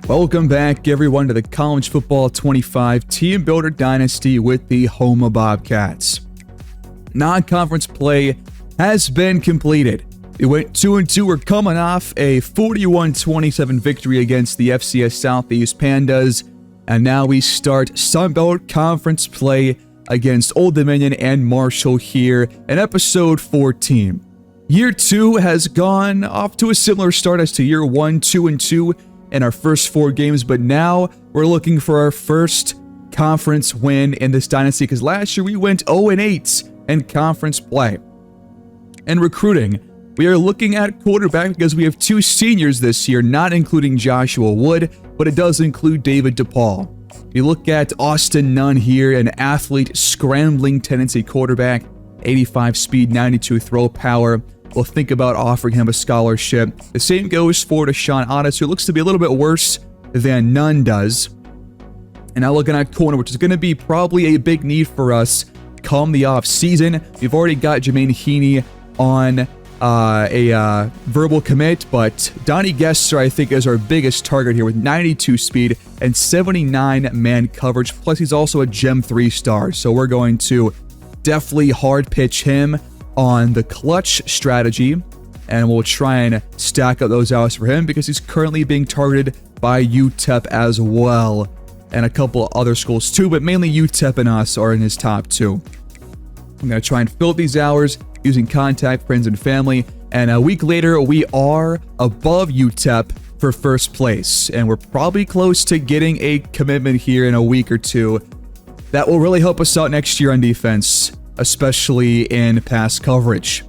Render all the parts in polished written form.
Welcome back, everyone, to the College Football 25 Teambuilder Dynasty with the Houma Bobcats. Non-conference play has been completed. We went 2-2. We're coming off a 41-27 victory against the FCS Southeast Pandas, and now we start Sunbelt Conference play against Old Dominion and Marshall here in Episode 14. Year 2 has gone off to a similar start as to Year 1, 2-2 in our first 4 games, but now we're looking for our first conference win in this dynasty because last year we went 0-8 in conference play. And recruiting, we are looking at quarterback because we have 2 seniors this year, not including Joshua Wood, but it does include David DePaul. You look at Austin Nunn here, an athlete, scrambling tendency quarterback, 85 speed, 92 throw power. We'll think about offering him a scholarship. The same goes for Deshaun Otis, who looks to be a little bit worse than Nunn does. And now looking at corner, which is going to be probably a big need for us come the off season. We've already got Jermaine Heaney on a verbal commit, but Donnie Gesser, I think, is our biggest target here with 92 speed and 79 man coverage. Plus, he's also a Gem 3 star, so we're going to definitely hard pitch him on the clutch strategy, and we'll try and stack up those hours for him because he's currently being targeted by UTEP as well, and a couple other schools too, but mainly UTEP and us are in his top 2. I'm going to try and fill these hours using contact, friends, and family, and a week later, we are above UTEP for first place, and we're probably close to getting a commitment here in a week or 2. That will really help us out next year on defense, especially in pass coverage.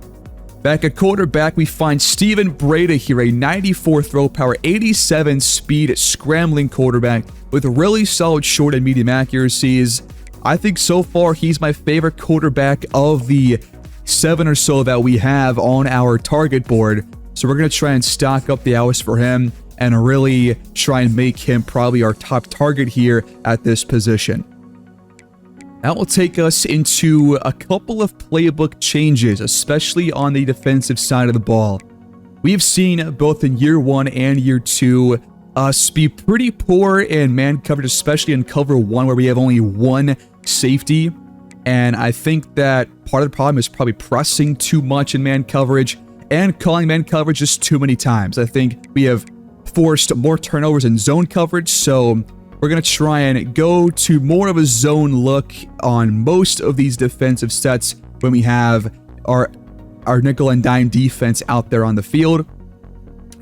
Back at quarterback, we find Steven Breda here, a 94 throw power, 87 speed scrambling quarterback with really solid short and medium accuracies. I think so far he's my favorite quarterback of the 7 or so that we have on our target board. So we're going to try and stock up the hours for him and really try and make him probably our top target here at this position. That will take us into a couple of playbook changes, especially on the defensive side of the ball. We've seen both in Year 1 and Year 2 us be pretty poor in man coverage, especially in cover 1 where we have only 1 safety. And I think that part of the problem is probably pressing too much in man coverage and calling man coverage just too many times. I think we have forced more turnovers in zone coverage, so we're going to try and go to more of a zone look on most of these defensive sets when we have our nickel and dime defense out there on the field.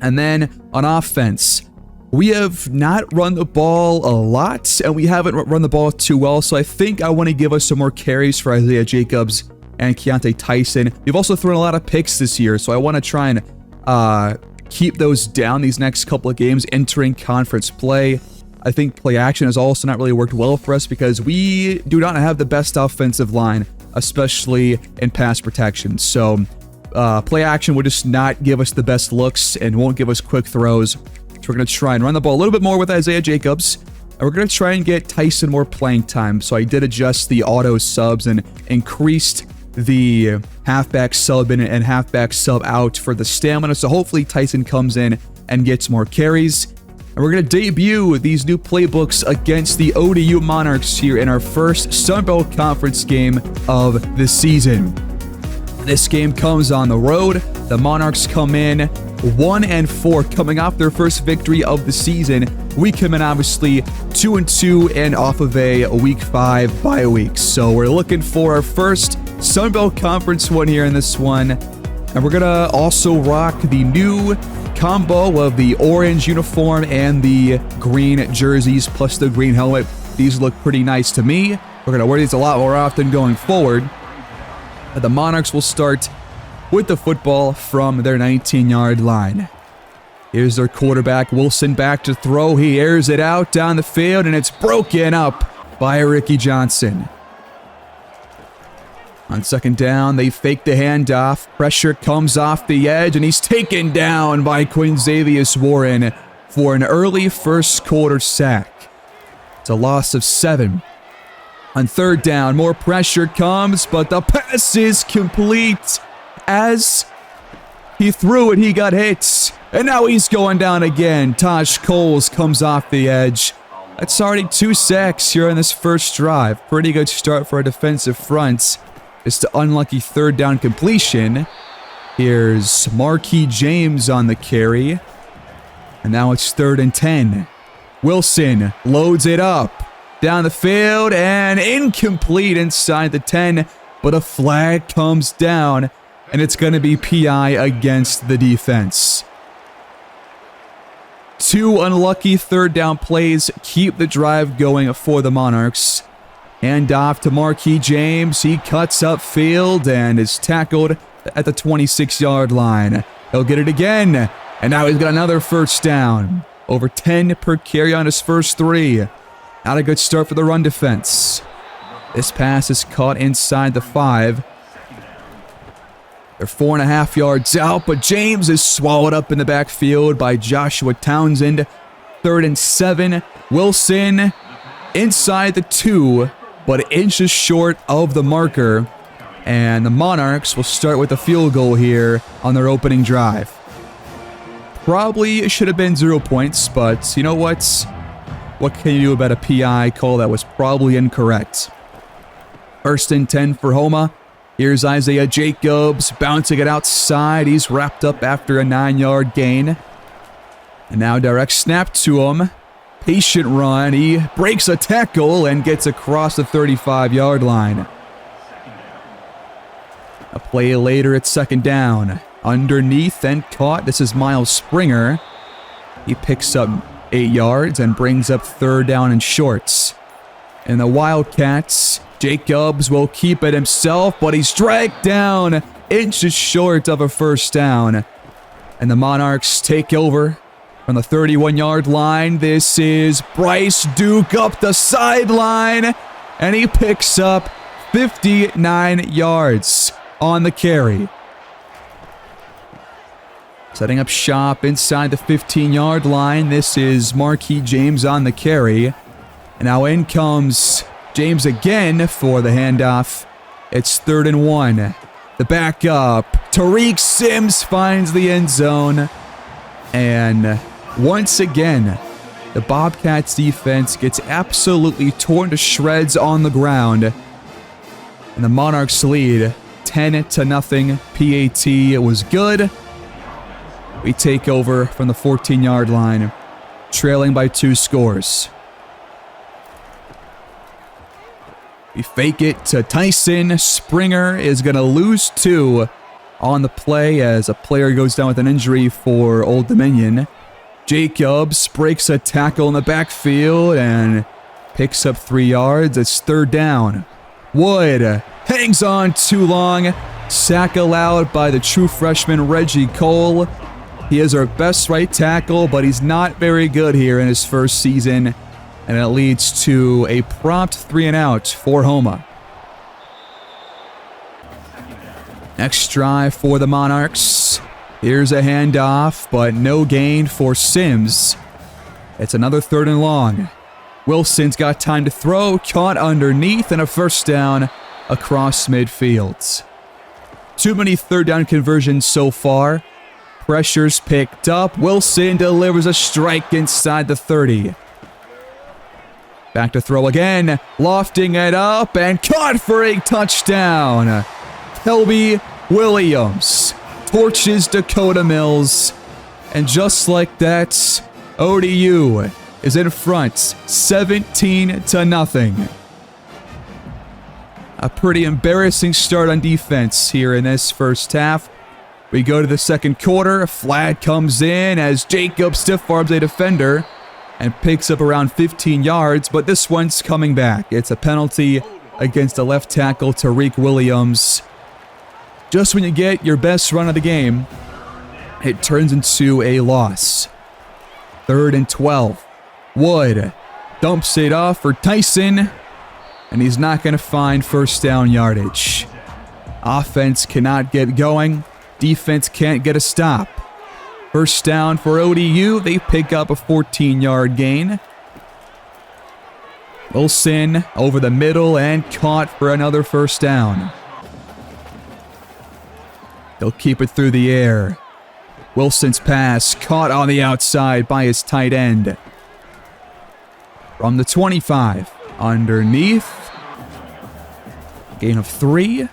And then on offense, we have not run the ball a lot, and we haven't run the ball too well, so I think I want to give us some more carries for Isaiah Jacobs and Keontae Tyson. We've also thrown a lot of picks this year, so I want to try and keep those down these next couple of games entering conference play. I think play action has also not really worked well for us because we do not have the best offensive line, especially in pass protection. So play action will just not give us the best looks and won't give us quick throws. So we're going to try and run the ball a little bit more with Isaiah Jacobs. And we're going to try and get Tyson more playing time. So I did adjust the auto subs and increased the halfback sub in and halfback sub out for the stamina. So hopefully Tyson comes in and gets more carries. And we're going to debut these new playbooks against the ODU Monarchs here in our first Sunbelt Conference game of the season. This game comes on the road. The Monarchs come in 1-4, coming off their first victory of the season. We come in obviously 2-2 and off of a Week 5 bye week. So we're looking for our first Sunbelt Conference win here in this one. And we're going to also rock the new combo of the orange uniform and the green jerseys plus the green helmet. These look pretty nice to me. We're going to wear these a lot more often going forward. The Monarchs will start with the football from their 19-yard line. Here's their quarterback, Wilson, back to throw. He airs it out down the field, and it's broken up by Ricky Johnson. On second down, they fake the handoff. Pressure comes off the edge, and he's taken down by Quinzavius Warren for an early first quarter sack. It's a loss of 7. On third down, more pressure comes, but the pass is complete. As he threw it, he got hit. And now he's going down again. Taj Coles comes off the edge. That's already 2 sacks here in this first drive. Pretty good start for a defensive front. It's the unlucky third down completion. Here's Marquis James on the carry. And now it's 3rd and 10. Wilson loads it up. Down the field and incomplete inside the 10. But a flag comes down. And it's going to be PI against the defense. 2 unlucky third down plays keep the drive going for the Monarchs. Hand off to Marquis James. He cuts upfield and is tackled at the 26-yard line. He'll get it again. And now he's got another first down. Over 10 per carry on his first 3. Not a good start for the run defense. This pass is caught inside the 5. They're 4.5 yards out, but James is swallowed up in the backfield by Joshua Townsend. 3rd and 7. Wilson inside the 2, but inches short of the marker. And the Monarchs will start with a field goal here on their opening drive. Probably should have been 0 points, but you know what? What can you do about a PI call that was probably incorrect? 1st and 10 for Houma. Here's Isaiah Jacobs bouncing it outside. He's wrapped up after a 9-yard gain. And now direct snap to him. Patient run. He breaks a tackle and gets across the 35-yard line. A play later at 2nd down. Underneath and caught. This is Miles Springer. He picks up 8 yards and brings up 3rd down and shorts. And the Wildcats, Jacobs will keep it himself, but he's dragged down inches short of a first down. And the Monarchs take over from the 31-yard line. This is Bryce Duke up the sideline, and he picks up 59 yards on the carry. Setting up shop inside the 15-yard line. This is Marquis James on the carry. And now in comes James again for the handoff. It's 3rd and 1. The backup. Tariq Sims finds the end zone. And once again, the Bobcats defense gets absolutely torn to shreds on the ground. And the Monarchs lead 10-0. PAT, it was good. We take over from the 14-yard line, trailing by 2 scores. We fake it to Tyson. Springer is going to lose 2 on the play as a player goes down with an injury for Old Dominion. Jacobs breaks a tackle in the backfield and picks up 3 yards. It's 3rd down. Wood hangs on too long. Sack allowed by the true freshman Reggie Cole. He is our best right tackle, but he's not very good here in his first season. And it leads to a prompt 3-and-out for Houma. Next drive for the Monarchs. Here's a handoff, but no gain for Sims. It's another 3rd and long. Wilson's got time to throw, caught underneath, and a first down across midfield. Too many 3rd down conversions so far. Pressure's picked up. Wilson delivers a strike inside the 30. Back to throw again. Lofting it up and caught for a touchdown. Kelby Williams torches Dakota Mills. And just like that, ODU is in front 17-0. A pretty embarrassing start on defense here in this first half. We go to the second quarter. A flag comes in as Jacob stiff arms a defender and picks up around 15 yards, but this one's coming back. It's a penalty against the left tackle, Tariq Williams. Just when you get your best run of the game, it turns into a loss. 3rd and 12. Wood dumps it off for Tyson, and he's not going to find first down yardage. Offense cannot get going. Defense can't get a stop. First down for ODU. They pick up a 14-yard gain. Wilson over the middle and caught for another first down. They'll keep it through the air. Wilson's pass caught on the outside by his tight end. From the 25, underneath. Gain of 3.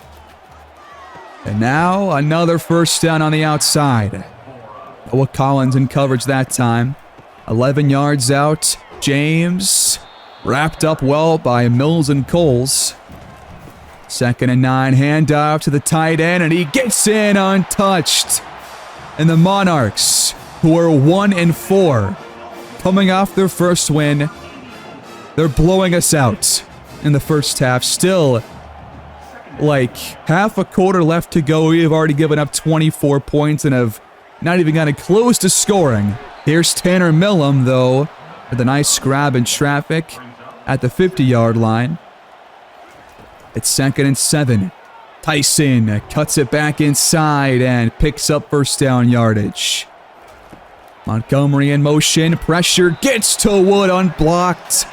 And now another first down on the outside. Noah Collins in coverage that time. 11 yards out. James wrapped up well by Mills and Coles. 2nd and 9, handoff to the tight end, and he gets in untouched. And the Monarchs, who are 1-4, coming off their first win, they're blowing us out in the first half. Still, like half a quarter left to go. We have already given up 24 points and have not even gotten close to scoring. Here's Tanner Millam, though, with a nice grab in traffic at the 50-yard line. It's 2nd and 7. Tyson cuts it back inside and picks up first down yardage. Montgomery in motion. Pressure gets to Wood unblocked.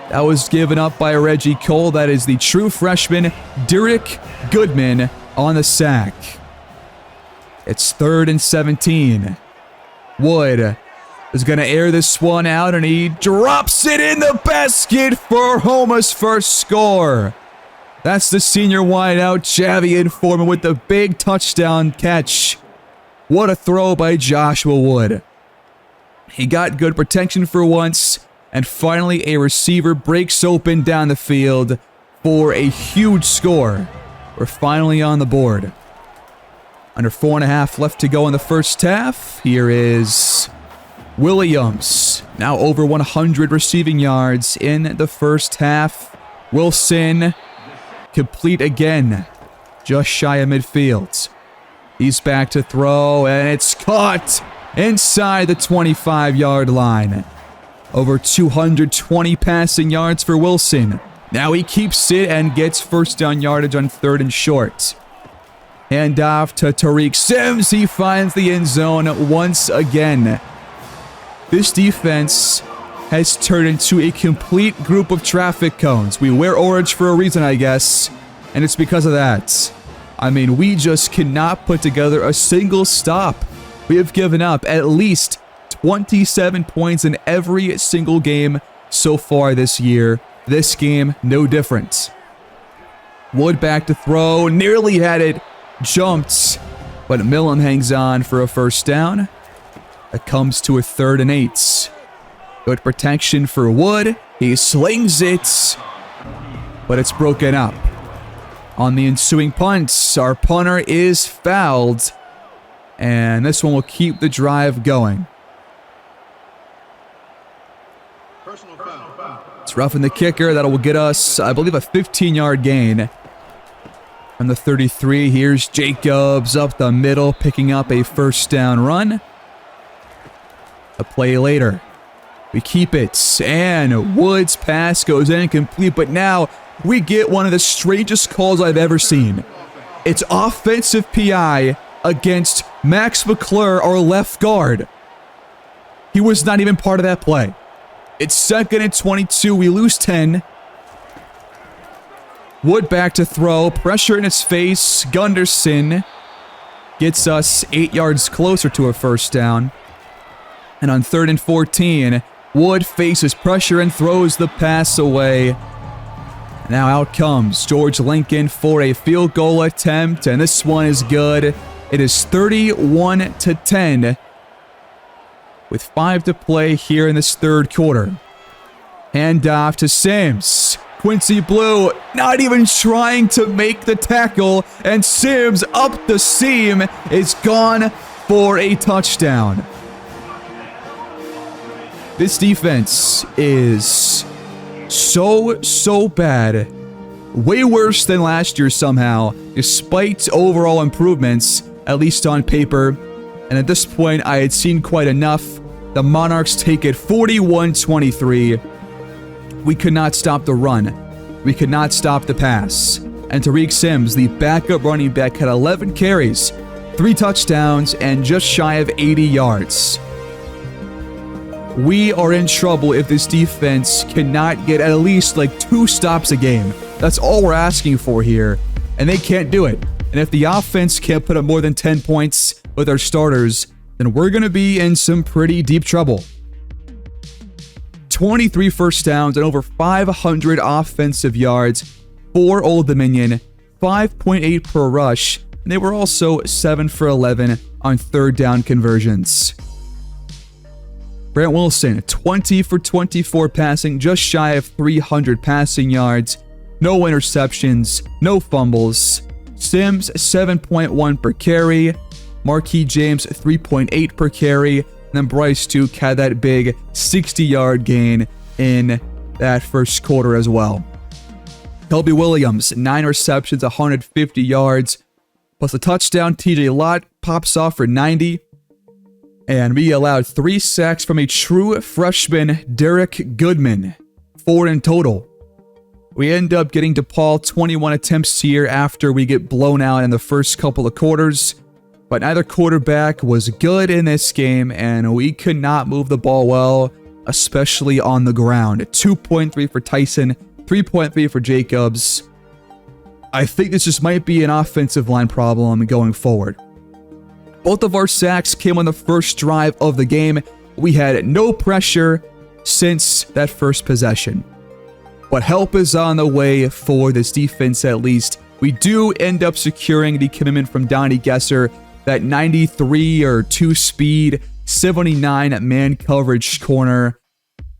That was given up by Reggie Cole. That is the true freshman, Derek Goodman, on the sack. It's 3rd and 17. Wood is going to air this one out, and he drops it in the basket for Houma's first score. That's the senior wideout, Javian Foreman, with the big touchdown catch. What a throw by Joshua Wood. He got good protection for once, and finally a receiver breaks open down the field for a huge score. We're finally on the board. Under 4.5 left to go in the first half. Here is Williams, now over 100 receiving yards in the first half. Wilson, complete again, just shy of midfield. He's back to throw, and it's caught inside the 25-yard line. Over 220 passing yards for Wilson. Now he keeps it and gets first down yardage on 3rd and short. Handoff to Tariq Sims. He finds the end zone once again. This defense has turned into a complete group of traffic cones. We wear orange for a reason, I guess, and it's because of that. I mean, we just cannot put together a single stop. We have given up at least 27 points in every single game so far this year. This game, no different. Wood back to throw, nearly had it jumped, but Millam hangs on for a first down. It comes to a 3rd and 8. Good protection for Wood. He slings it, but it's broken up. On the ensuing punt, our punter is fouled, and this one will keep the drive going. It's roughing the kicker. That will get us, I believe, a 15-yard gain. From the 33, here's Jacobs up the middle, picking up a first down run. A play later, we keep it, and Wood's pass goes incomplete, but now we get one of the strangest calls I've ever seen. It's offensive PI against Max McClure, our left guard. He was not even part of that play. It's 2nd and 22. We lose 10. Wood back to throw. Pressure in his face. Gunderson gets us 8 yards closer to a first down. And on 3rd and 14, Wood faces pressure and throws the pass away. Now out comes George Lincoln for a field goal attempt, and this one is good. It is 31-10 with 5 to play here in this 3rd quarter. Handoff to Sims. Quincy Blue not even trying to make the tackle, and Sims up the seam is gone for a touchdown. This defense is so bad. Way worse than last year somehow, despite overall improvements, at least on paper. And at this point, I had seen quite enough. The Monarchs take it 41-23. We could not stop the run. We could not stop the pass. And Tariq Sims, the backup running back, had 11 carries, 3 touchdowns, and just shy of 80 yards. We are in trouble if this defense cannot get at least like 2 stops a game. That's all we're asking for here, and they can't do it. And if the offense can't put up more than 10 points with our starters, then we're going to be in some pretty deep trouble. 23 first downs and over 500 offensive yards for Old Dominion, 5.8 per rush, and they were also 7 for 11 on third down conversions. Grant Wilson, 20 for 24 passing, just shy of 300 passing yards, no interceptions, no fumbles. Sims, 7.1 per carry. Marquis James, 3.8 per carry. And then Bryce Duke had that big 60-yard gain in that first quarter as well. Kelby Williams, 9 receptions, 150 yards, plus a touchdown. TJ Lott pops off for 90. And we allowed 3 sacks from a true freshman, Derek Goodman, 4 in total. We end up getting DePaul 21 attempts here after we get blown out in the first couple of quarters. But neither quarterback was good in this game, and we could not move the ball well, especially on the ground. 2.3 for Tyson, 3.3 for Jacobs. I think this just might be an offensive line problem going forward. Both of our sacks came on the first drive of the game. We had no pressure since that first possession. But help is on the way for this defense at least. We do end up securing the commitment from Donnie Gesser, that 93 or 2 speed, 79 man coverage corner.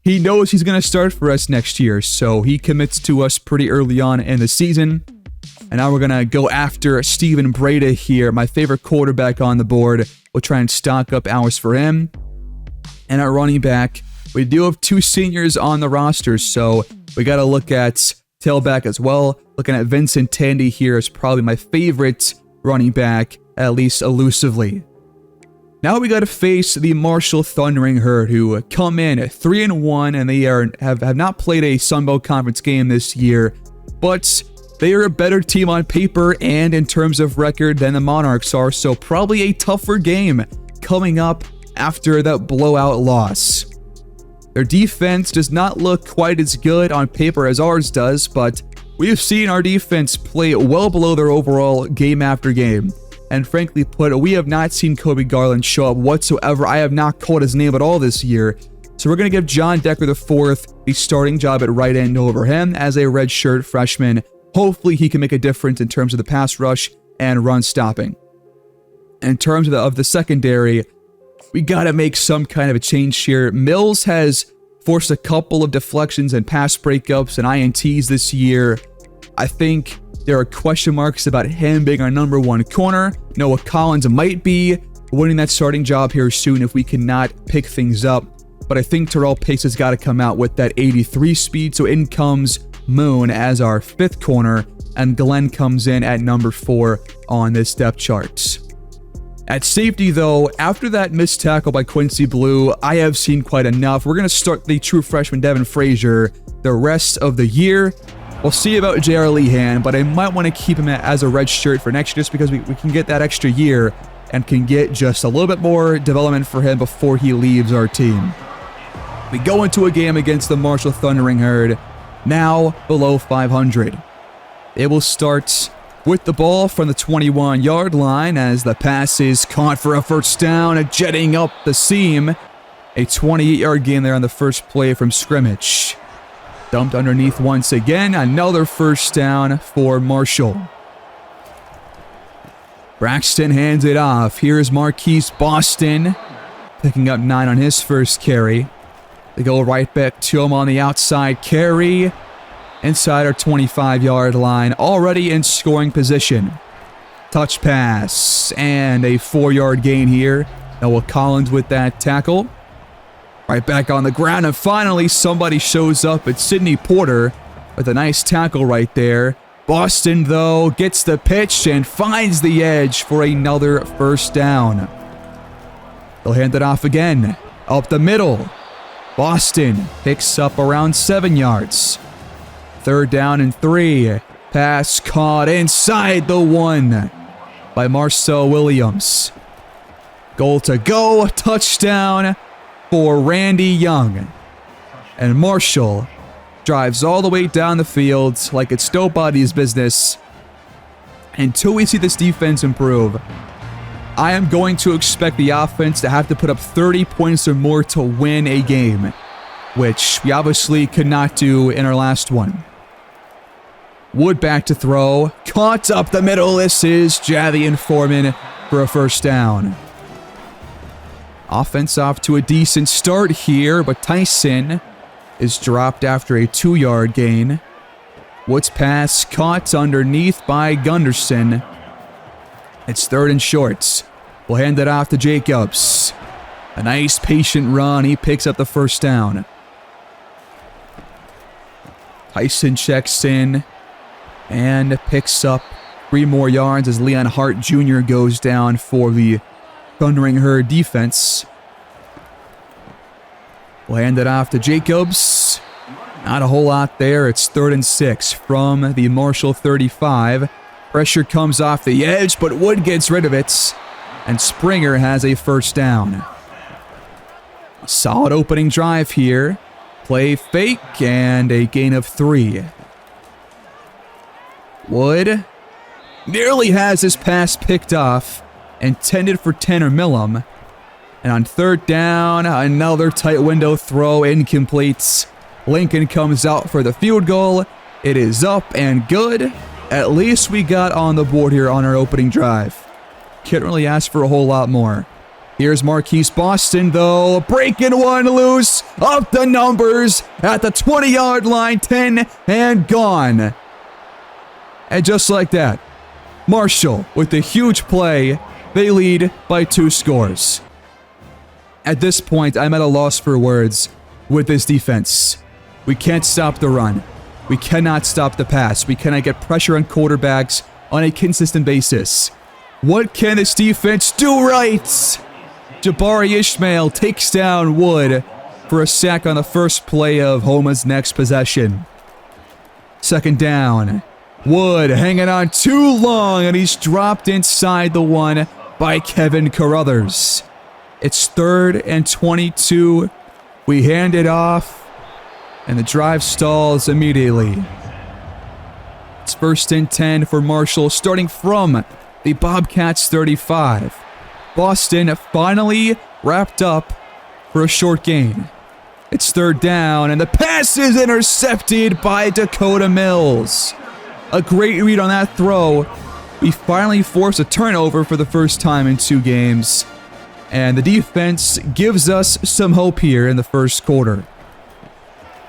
He knows he's going to start for us next year, so he commits to us pretty early on in the season. And now we're going to go after Steven Breda here, my favorite quarterback on the board. We'll try and stock up hours for him. And our running back, we do have 2 seniors on the roster, so we got to look at tailback as well. Looking at Vincent Tandy here is probably my favorite running back, at least elusively. Now we got to face the Marshall Thundering Herd, who come in 3-1, and they have not played a Sun Belt Conference game this year, but they are a better team on paper and in terms of record than the Monarchs are, so probably a tougher game coming up after that blowout loss. Their defense does not look quite as good on paper as ours does, but we have seen our defense play well below their overall game after game. And frankly put, we have not seen Kobe Garland show up whatsoever. I have not called his name at all this year. So we're going to give John Decker IV the starting job at right end over him as a redshirt freshman. Hopefully he can make a difference in terms of the pass rush and run stopping. In terms of the secondary, we got to make some kind of a change here. Mills has forced a couple of deflections and pass breakups and INTs this year. I think there are question marks about him being our number 1 corner. Noah Collins might be winning that starting job here soon if we cannot pick things up. But I think Terrell Pace has got to come out with that 83 speed. So in comes Moon as our 5th corner, and Glenn comes in at number 4 on this depth chart. At safety, though, after that missed tackle by Quincy Blue, I have seen quite enough. We're going to start the true freshman Devin Frazier the rest of the year. We'll see about J.R. Lehan, but I might want to keep him as a red shirt for next year just because we can get that extra year and can get just a little bit more development for him before he leaves our team. We go into a game against the Marshall Thundering Herd, now below 500. They will start with the ball from the 21-yard line as the pass is caught for a first down, jetting up the seam. A 28-yard gain there on the first play from scrimmage. Dumped underneath once again, another first down for Marshall. Braxton hands it off. Here's Marquise Boston, picking up 9 on his first carry. They go right back to him on the outside carry. Inside our 25-yard line, already in scoring position. Touch pass, and a 4-yard gain here. Noah Collins with that tackle. Right back on the ground, and finally somebody shows up. It's Sidney Porter with a nice tackle right there. Boston, though, gets the pitch and finds the edge for another first down. They'll hand it off again. Up the middle. Boston picks up around 7 yards. 3rd down and 3. Pass caught inside the 1 by Marcel Williams. Goal to go. Touchdown for Randy Young. And Marshall drives all the way down the field like it's nobody's business. Until we see this defense improve, I am going to expect the offense to have to put up 30 points or more to win a game, which we obviously could not do in our last one. Wood back to throw. Caught up the middle. This is Javian Foreman for a first down. Offense off to a decent start here, but Tyson is dropped after a 2-yard gain. Wood's pass caught underneath by Gunderson. It's 3rd and short. We'll hand it off to Jacobs. A nice patient run. He picks up the first down. Tyson checks in and picks up 3 more yards as Leon Hart Jr. goes down for the Thundering Herd defense. We'll hand it off to Jacobs. Not a whole lot there. It's 3rd and 6 from the Marshall 35. Pressure comes off the edge, but Wood gets rid of it. And Springer has a first down. A solid opening drive here. Play fake and a gain of 3. Wood nearly has his pass picked off, intended for Tanner Millam. And on 3rd down, another tight window throw, incomplete. Lincoln comes out for the field goal. It is up and good. At least we got on the board here on our opening drive. Can't really ask for a whole lot more. Here's Marquise Boston, though. Breaking one loose. Up the numbers at the 20-yard line. 10 and gone. And just like that, Marshall with the huge play. They lead by 2 scores. At this point, I'm at a loss for words with this defense. We can't stop the run. We cannot stop the pass. We cannot get pressure on quarterbacks on a consistent basis. What can this defense do right? Jabari Ishmael takes down Wood for a sack on the first play of Houma's next possession. 2nd down. Wood hanging on too long, and he's dropped inside the 1 by Kevin Carruthers. It's 3rd and 22. We hand it off, and the drive stalls immediately. It's 1st and 10 for Marshall, starting from the Bobcats 35. Boston finally wrapped up for a short gain. It's 3rd down, and the pass is intercepted by Dakota Mills. A great read on that throw. We finally force a turnover for the first time in 2 games. And the defense gives us some hope here in the first quarter.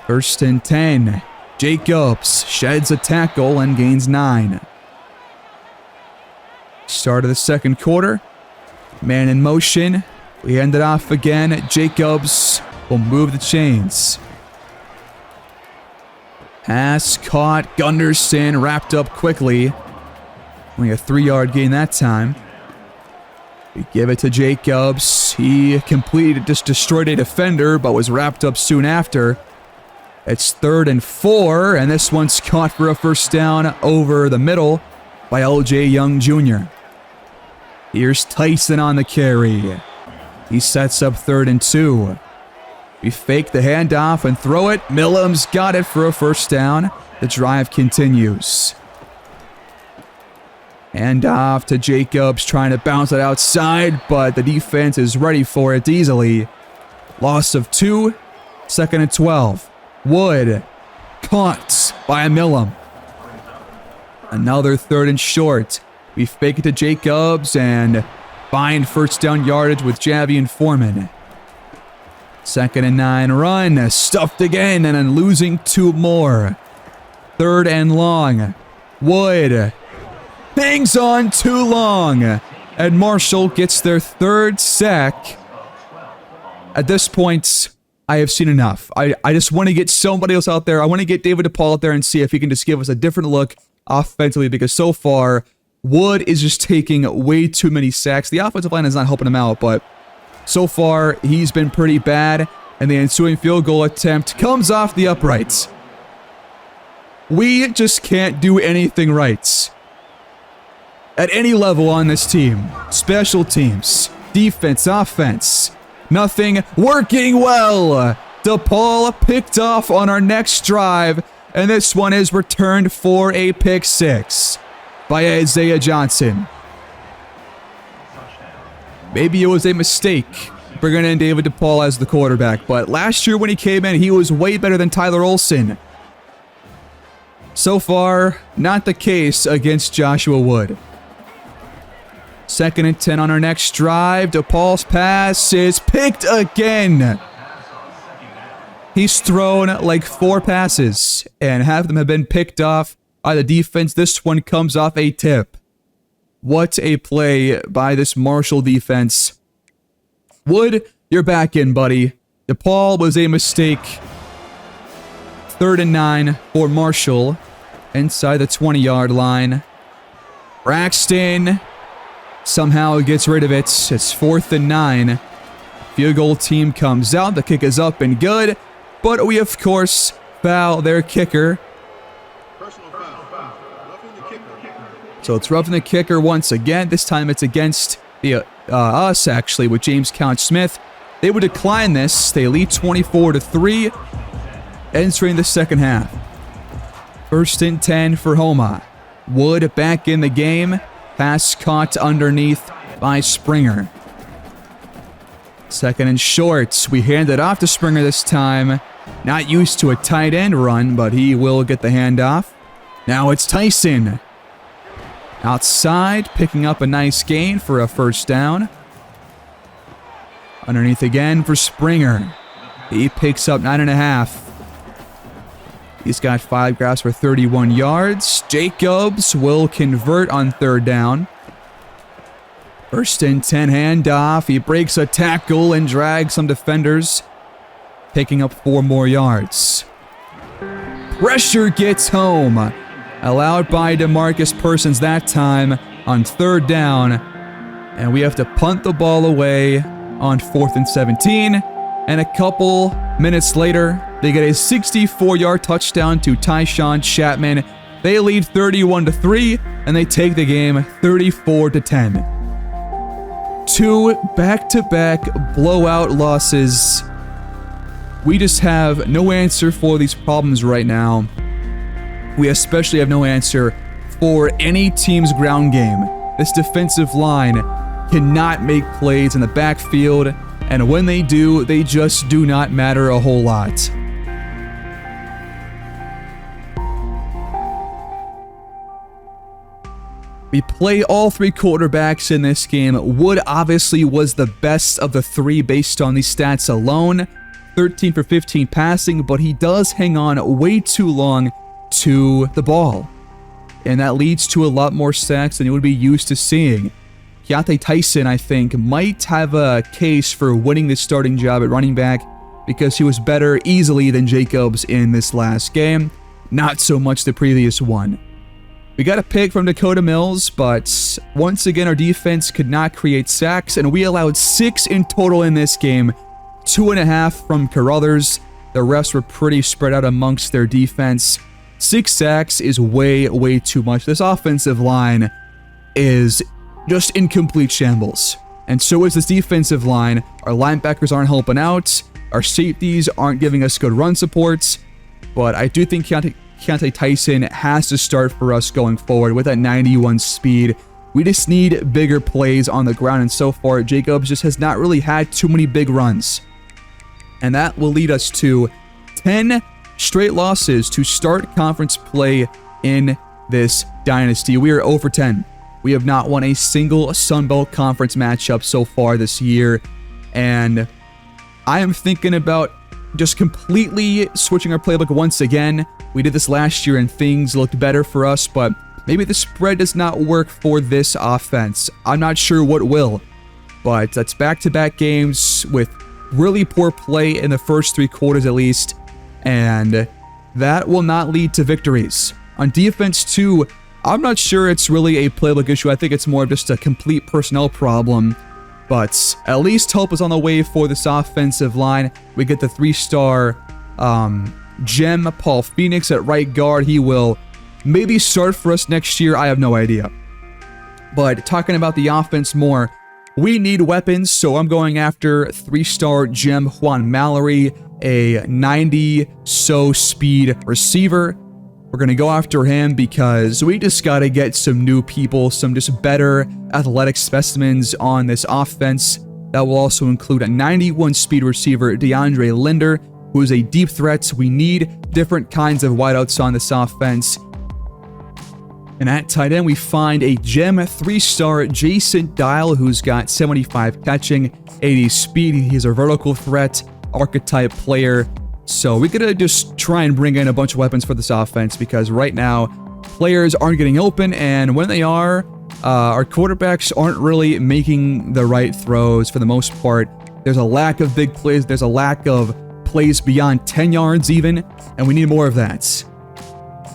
1st and 10. Jacobs sheds a tackle and gains 9. Start of the second quarter. Man in motion. We hand it off again. Jacobs will move the chains. Pass caught. Gunderson wrapped up quickly. Only a 3-yard gain that time. We give it to Jacobs. He completed, just destroyed a defender, but was wrapped up soon after. It's 3rd and 4, and this one's caught for a first down over the middle by LJ Young Jr. Here's Tyson on the carry. He sets up 3rd and 2. We fake the handoff and throw it. Millam's got it for a first down. The drive continues. Hand off to Jacobs, trying to bounce it outside, but the defense is ready for it easily. Loss of 2, 2nd and 12. Wood, caught by Millam. Another 3rd and short. We fake it to Jacobs and find first down yardage with Javian Foreman. 2nd and 9 run, stuffed again, and then losing 2 more. 3rd and long. Wood hangs on too long, and Marshall gets their 3rd sack. At this point, I have seen enough. I just want to get somebody else out there. I want to get David DePaul out there and see if he can just give us a different look offensively, because so far, Wood is just taking way too many sacks. The offensive line is not helping him out, but so far, he's been pretty bad, and the ensuing field goal attempt comes off the uprights. We just can't do anything right. At any level on this team. Special teams, defense, offense. Nothing working well. DePaul picked off on our next drive, and this one is returned for a pick 6 by Isaiah Johnson. maybe it was a mistake bringing in David DePaul as the quarterback, but last year when he came in, he was way better than Tyler Olson. So far, not the case against Joshua Wood. 2nd and 10 on our next drive. DePaul's pass is picked again. He's thrown like 4 passes, and half of them have been picked off by the defense. This one comes off a tip. What a play by this Marshall defense. Wood, you're back in, buddy. DePaul was a mistake. 3rd and 9 for Marshall inside the 20-yard line. Braxton somehow gets rid of it. It's 4th and 9. Field goal team comes out. The kick is up and good. But we, of course, foul their kicker. So it's roughing the kicker once again. This time it's against us, actually, with James Couch Smith. They would decline this. They lead 24-3, entering the second half. 1st and 10 for Houma. Wood back in the game. Pass caught underneath by Springer. 2nd and short. We hand it off to Springer this time. Not used to a tight end run, but he will get the handoff. Now it's Tyson. Outside, picking up a nice gain for a 1st down. Underneath again for Springer. He picks up 9.5. He's got 5 grabs for 31 yards. Jacobs will convert on 3rd down. 1st and 10 handoff. He breaks a tackle and drags some defenders, picking up 4 more yards. Pressure gets home. Allowed by DeMarcus Persons that time on 3rd down. And we have to punt the ball away on 4th and 17. And a couple minutes later, they get a 64-yard touchdown to Tyshawn Chapman. They lead 31-3, and they take the game 34-10. 2 back-to-back blowout losses. We just have no answer for these problems right now. We especially have no answer for any team's ground game. This defensive line cannot make plays in the backfield, and when they do, they just do not matter a whole lot. We play all 3 quarterbacks in this game. Wood obviously was the best of the 3 based on these stats alone. 13 for 15 passing, but he does hang on way too long to the ball. And that leads to a lot more sacks than you would be used to seeing. Keontae Tyson, I think, might have a case for winning the starting job at running back because he was better easily than Jacobs in this last game. Not so much the previous one. We got a pick from Dakota Mills, but once again our defense could not create sacks, and we allowed 6 in total in this game. 2.5 from Carruthers. The refs were pretty spread out amongst their defense. 6 sacks is way, way too much. This offensive line is just in complete shambles. And so is this defensive line. Our linebackers aren't helping out. Our safeties aren't giving us good run supports. But I do think Keontae Tyson has to start for us going forward with that 91 speed. We just need bigger plays on the ground. And so far, Jacobs just has not really had too many big runs. And that will lead us to 10 straight losses to start conference play in this dynasty. We are 0 for 10. We have not won a single Sun Belt Conference matchup so far this year. And I am thinking about just completely switching our playbook once again. We did this last year and things looked better for us, but maybe the spread does not work for this offense. I'm not sure what will. But that's back-to-back games with really poor play in the first 3 quarters at least. And that will not lead to victories. On defense, too, I'm not sure it's really a playbook issue. I think it's more of just a complete personnel problem. But at least help is on the way for this offensive line. We get the 3-star gem, Paul Phoenix, at right guard. He will maybe start for us next year. I have no idea. But talking about the offense more, we need weapons, so I'm going after 3-star gem Juan Mallory, a 90 speed receiver. We're going to go after him because we just got to get some new people, some just better athletic specimens on this offense. That will also include a 91 speed receiver, DeAndre Linder, who is a deep threat. We need different kinds of wideouts on this offense. And at tight end, we find a gem 3-star Jason Dial, who's got 75 catching, 80 speed. He's a vertical threat, archetype player. So we gotta just try and bring in a bunch of weapons for this offense because right now, players aren't getting open, and when they are, our quarterbacks aren't really making the right throws for the most part. There's a lack of big plays. There's a lack of plays beyond 10 yards even, and we need more of that.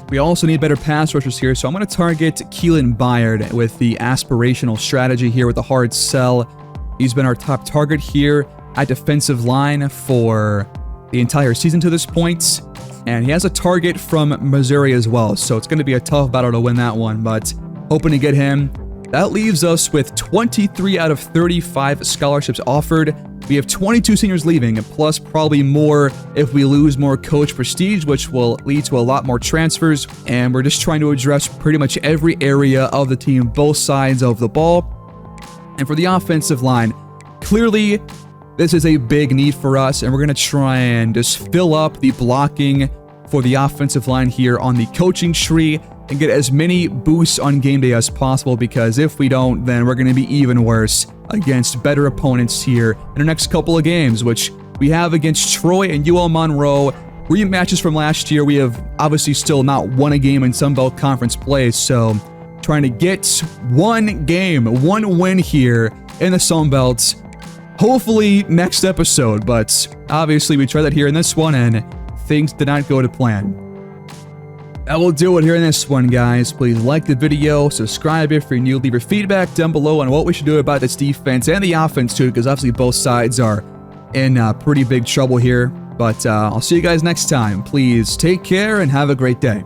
We also need better pass rushers here, so I'm going to target Keelan Byard with the aspirational strategy here with the hard sell. He's been our top target here at defensive line for the entire season to this point, and he has a target from Missouri as well, so it's going to be a tough battle to win that one, but hoping to get him. That leaves us with 23 out of 35 scholarships offered. We have 22 seniors leaving, plus probably more if we lose more coach prestige, which will lead to a lot more transfers. And we're just trying to address pretty much every area of the team, both sides of the ball. And for the offensive line, clearly this is a big need for us, and we're going to try and just fill up the blocking for the offensive line here on the coaching tree and get as many boosts on game day as possible, because if we don't, then we're going to be even worse against better opponents here in our next couple of games, which we have against Troy and UL Monroe. Rematches from last year. We have obviously still not won a game in Sun Belt Conference play, so trying to get one game, one win here in the Sun Belt. Hopefully next episode, but obviously we tried that here in this one and things did not go to plan. That will do it here in this one, guys. Please like the video, subscribe if you're new, leave your feedback down below on what we should do about this defense and the offense too, because obviously both sides are in pretty big trouble here. But I'll see you guys next time. Please take care and have a great day.